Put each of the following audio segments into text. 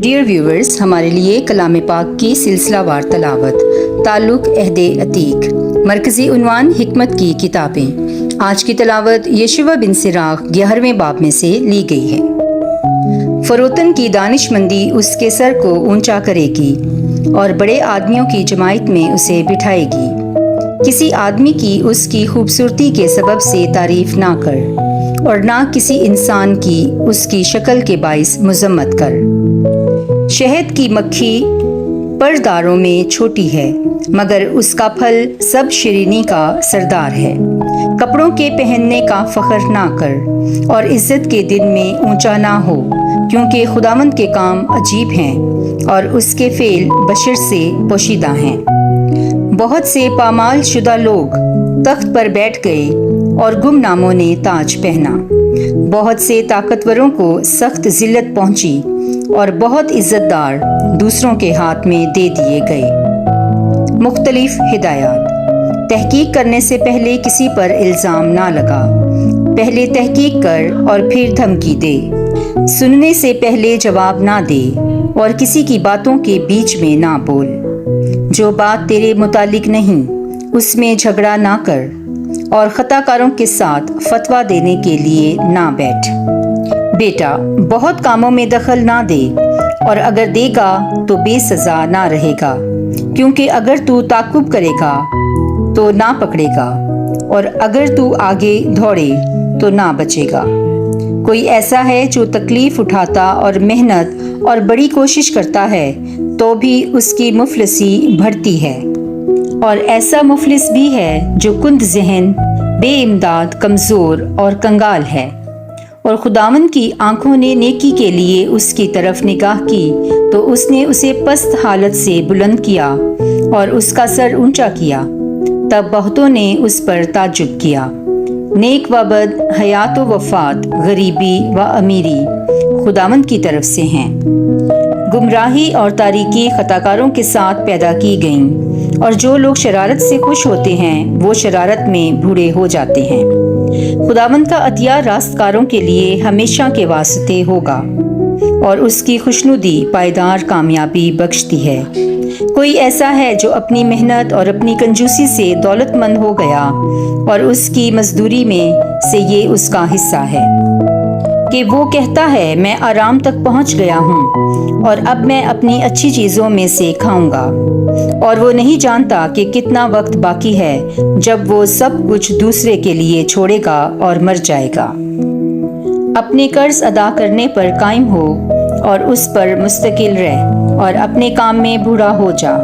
Dear viewers, ہمارے لیے کلام پاک کی سلسلہ وار تلاوت تعلق عہد عتیق، مرکزی عنوان حکمت کی کتابیں۔ آج کی تلاوت یشوع بن سراخ 11ویں باب میں سے لی گئی ہے۔ فروتن کی دانش مندی اس کے سر کو اونچا کرے گی اور بڑے آدمیوں کی جماعت میں اسے بٹھائے گی۔ کسی آدمی کی اس کی خوبصورتی کے سبب سے تعریف نہ کر اور نہ کسی انسان کی اس کی شکل کے باعث مذمت کر۔ شہد کی مکھی پرداروں میں چھوٹی ہے، مگر اس کا پھل سب شیرینی کا سردار ہے۔ کپڑوں کے پہننے کا فخر نہ کر اور عزت کے دن میں اونچا نہ ہو، کیونکہ خداوند کے کام عجیب ہیں اور اس کے فعل بشر سے پوشیدہ ہیں۔ بہت سے پامال شدہ لوگ تخت پر بیٹھ گئے اور گمناموں نے تاج پہنا۔ بہت سے طاقتوروں کو سخت ذلت پہنچی اور بہت عزت دار دوسروں کے ہاتھ میں دے دیے گئے۔ مختلف ہدایات۔ تحقیق کرنے سے پہلے کسی پر الزام نہ لگا، پہلے تحقیق کر اور پھر دھمکی دے۔ سننے سے پہلے جواب نہ دے اور کسی کی باتوں کے بیچ میں نہ بول۔ جو بات تیرے متعلق نہیں اس میں جھگڑا نہ کر اور خطا کاروں کے ساتھ فتویٰ دینے کے لیے نہ بیٹھ۔ بیٹا، بہت کاموں میں دخل نہ دے، اور اگر دے گا تو بے سزا نہ رہے گا، کیونکہ اگر تو تعقب کرے گا تو نہ پکڑے گا اور اگر تو آگے دوڑے تو نہ بچے گا۔ کوئی ایسا ہے جو تکلیف اٹھاتا اور محنت اور بڑی کوشش کرتا ہے تو بھی اس کی مفلسی بڑھتی ہے، اور ایسا مفلس بھی ہے جو کند ذہن، بے امداد، کمزور اور کنگال ہے۔ اور خداوند کی آنکھوں نے نیکی کے لیے اس کی طرف نگاہ کی تو اس نے اسے پست حالت سے بلند کیا اور اس کا سر اونچا کیا۔ تب بہتوں نے اس پر تعجب کیا۔ نیک و بد، حیات و وفات، غریبی و امیری خداوند کی طرف سے ہیں۔ گمراہی اور تاریکی خطاکاروں کے ساتھ پیدا کی گئیں، اور جو لوگ شرارت سے خوش ہوتے ہیں وہ شرارت میں بوڑھے ہو جاتے ہیں۔ خداوند کا عطیہ راستکاروں کے لیے ہمیشہ کے واسطے ہوگا، اور اس کی خوشنودی پائیدار کامیابی بخشتی ہے۔ کوئی ایسا ہے جو اپنی محنت اور اپنی کنجوسی سے دولت مند ہو گیا، اور اس کی مزدوری میں سے یہ اس کا حصہ ہے کہ وہ کہتا ہے میں آرام تک پہنچ گیا ہوں اور اب میں اپنی اچھی چیزوں میں سے کھاؤں گا، اور وہ نہیں جانتا کہ کتنا وقت باقی ہے جب وہ سب کچھ دوسرے کے لیے چھوڑے گا اور مر جائے گا۔ اپنے قرض ادا کرنے پر قائم ہو اور اس پر مستقل رہ، اور اپنے کام میں بوڑھا ہو جا۔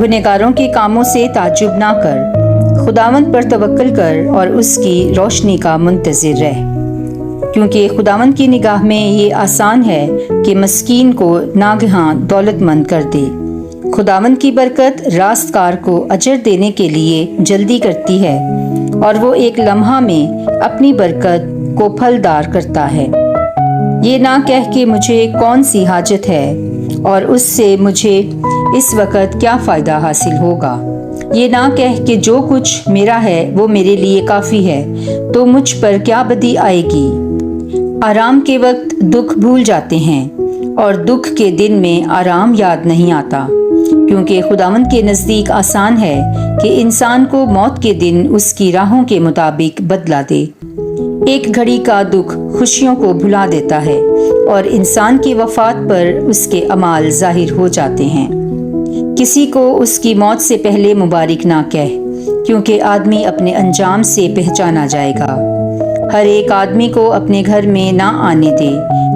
گنہگاروں کے کاموں سے تعجب نہ کر، خداوند پر توکل کر اور اس کی روشنی کا منتظر رہ، کیونکہ خداوند کی نگاہ میں یہ آسان ہے کہ مسکین کو ناگہاں دولت مند کر دے۔ خداوند کی برکت راستکار کو اجر دینے کے لیے جلدی کرتی ہے، اور وہ ایک لمحہ میں اپنی برکت کو پھلدار کرتا ہے۔ یہ نہ کہہ کہ مجھے کون سی حاجت ہے اور اس سے مجھے اس وقت کیا فائدہ حاصل ہوگا۔ یہ نہ کہہ کہ جو کچھ میرا ہے وہ میرے لیے کافی ہے، تو مجھ پر کیا بدی آئے گی۔ آرام کے وقت دکھ بھول جاتے ہیں، اور دکھ کے دن میں آرام یاد نہیں آتا، کیونکہ خداوند کے نزدیک آسان ہے کہ انسان کو موت کے دن اس کی راہوں کے مطابق بدلا دے۔ ایک گھڑی کا دکھ خوشیوں کو بھلا دیتا ہے، اور انسان کی وفات پر اس کے اعمال ظاہر ہو جاتے ہیں۔ کسی کو اس کی موت سے پہلے مبارک نہ کہہ، کیونکہ آدمی اپنے انجام سے پہچانا جائے گا۔ ہر ایک آدمی کو اپنے گھر میں نہ آنے دے،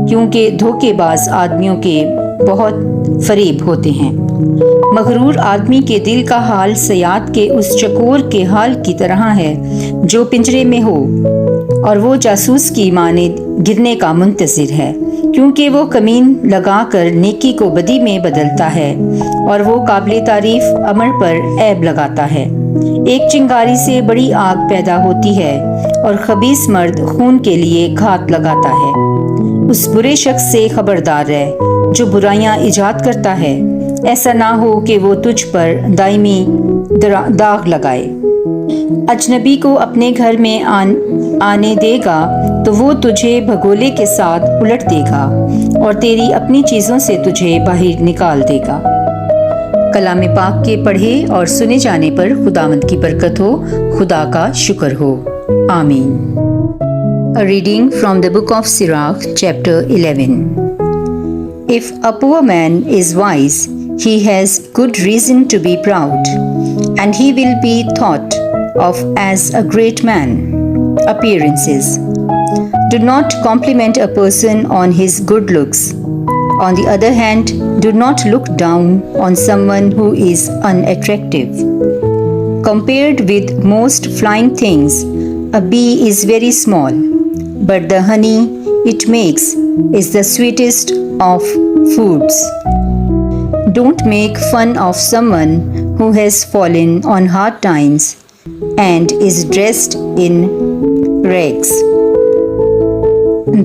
کیونکہ دھوکے باز آدمیوں کے بہت فریب ہوتے ہیں۔ مغرور آدمی کے دل کا حال صیاد کے اس چکور کے حال کی طرح ہے جو پنجرے میں ہو، اور وہ جاسوس کی مانند گرنے کا منتظر ہے، کیونکہ وہ کمین لگا کر نیکی کو بدی میں بدلتا ہے، اور وہ قابل تعریف عمل پر عیب لگاتا ہے۔ ایک چنگاری سے بڑی آگ پیدا ہوتی ہے، اور خبیث مرد خون کے لیے گھات لگاتا ہے۔ اس برے شخص سے خبردار رہ جو برائیاں ایجاد کرتا ہے، ایسا نہ ہو کہ وہ تجھ پر دائمی داغ لگائے۔ اجنبی کو اپنے گھر میں آنے دے گا تو تو وہ تجھے بھگولے کے ساتھ الٹ دے گا اور تیری اپنی چیزوں سے تجھے باہر نکال دے گا۔ کلام پاک کے پڑھے اور سنے جانے پر خداوند کی برکت ہو، خدا کا شکر ہو، آمین۔ A reading from the book of Sirach, chapter 11. If a poor man is wise, he has good reason to be proud, and he will be thought of as a great man. Appearances. Do not compliment a person on his good looks. On the other hand, do not look down on someone who is unattractive. Compared with most flying things, a bee is very small, but the honey it makes is the sweetest of foods. Don't make fun of someone who has fallen on hard times and is dressed in rags.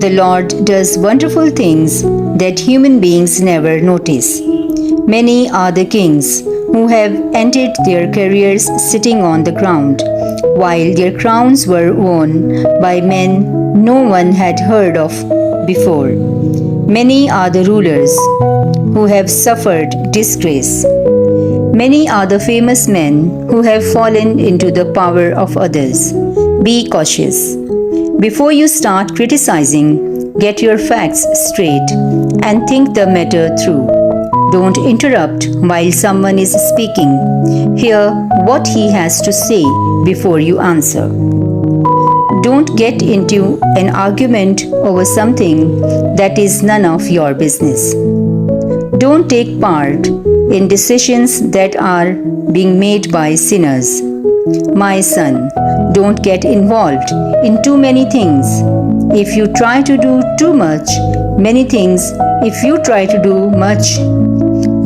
The Lord does wonderful things that human beings never notice. Many are the kings who have ended their careers sitting on the ground, while their crowns were worn by men no one had heard of before. Many are the rulers who have suffered disgrace. Many are the famous men who have fallen into the power of others. Be cautious. Before you start criticizing, get your facts straight and think the matter through. Don't interrupt while someone is speaking. Hear what he has to say before you answer. Don't get into an argument over something that is none of your business. Don't take part in decisions that are being made by sinners. My son, don't get involved in too many things. If you try to do too much, if you try to do much,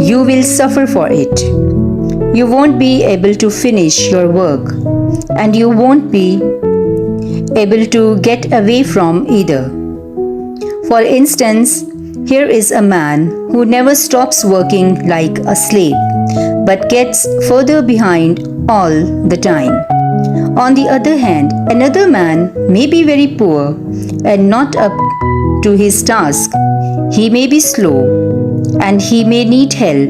you will suffer for it. You won't be able to finish your work, and you won't be able to get away from either. For instance, here is a man who never stops working like a slave, but gets further behind all the time. On the other hand, another man may be very poor and not up to his task. He may be slow and he may need help,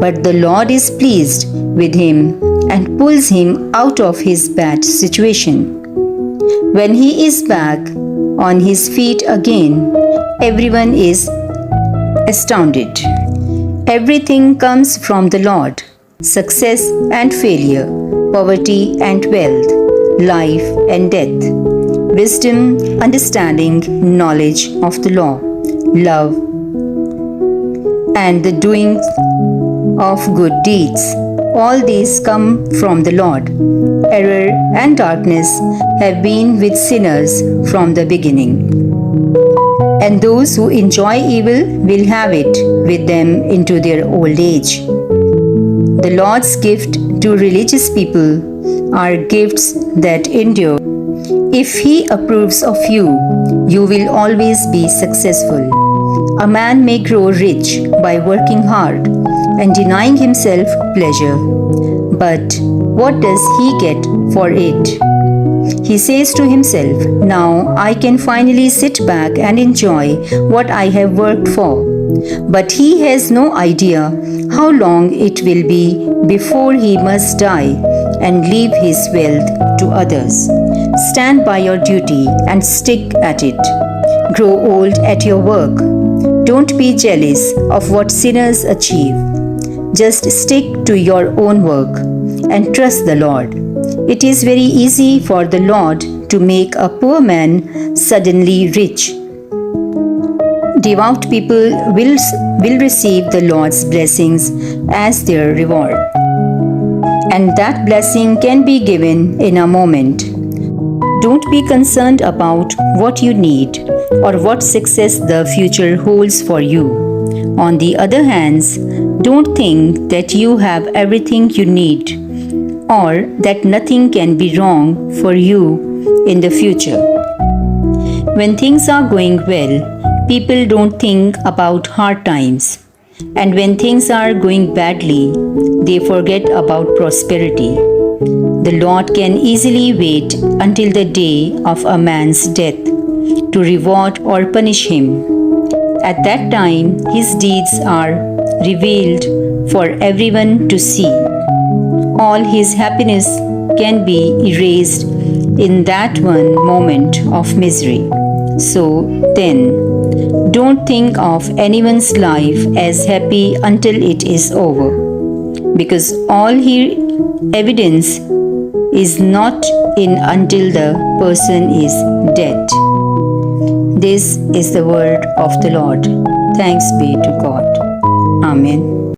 but the Lord is pleased with him and pulls him out of his bad situation. When he is back on his feet again, everyone is astounded. Everything comes from the Lord. Success and failure, poverty and wealth, life and death, wisdom, understanding, knowledge of the law, love, and the doing of good deeds. All these come from the Lord. Error and darkness have been with sinners from the beginning, and those who enjoy evil will have it with them into their old age. The Lord's gift to religious people are gifts that endure. If He approves of you, you will always be successful. A man may grow rich by working hard and denying himself pleasure. But what does he get for it? He says to himself, "Now I can finally sit back and enjoy what I have worked for." But he has no idea how long it will be before he must die and leave his wealth to others. Stand by your duty and stick at it. Grow old at your work. Don't be jealous of what sinners achieve. Just stick to your own work and trust the Lord. It is very easy for the Lord to make a poor man suddenly rich. Devout people will receive the Lord's blessings as their reward, and that blessing can be given in a moment. Don't be concerned about what you need or what success the future holds for you. On the other hand, don't think that you have everything you need or that nothing can be wrong for you in the future. When things are going well, people don't think about hard times. And when things are going badly, they forget about prosperity. The Lord can easily wait until the day of a man's death to reward or punish him. At that time, his deeds are revealed for everyone to see. All his happiness can be erased in that one moment of misery. So then, don't think of anyone's life as happy until it is over, because all evidence is not in until the person is dead. This is the word of the Lord. Thanks be to God. Amen.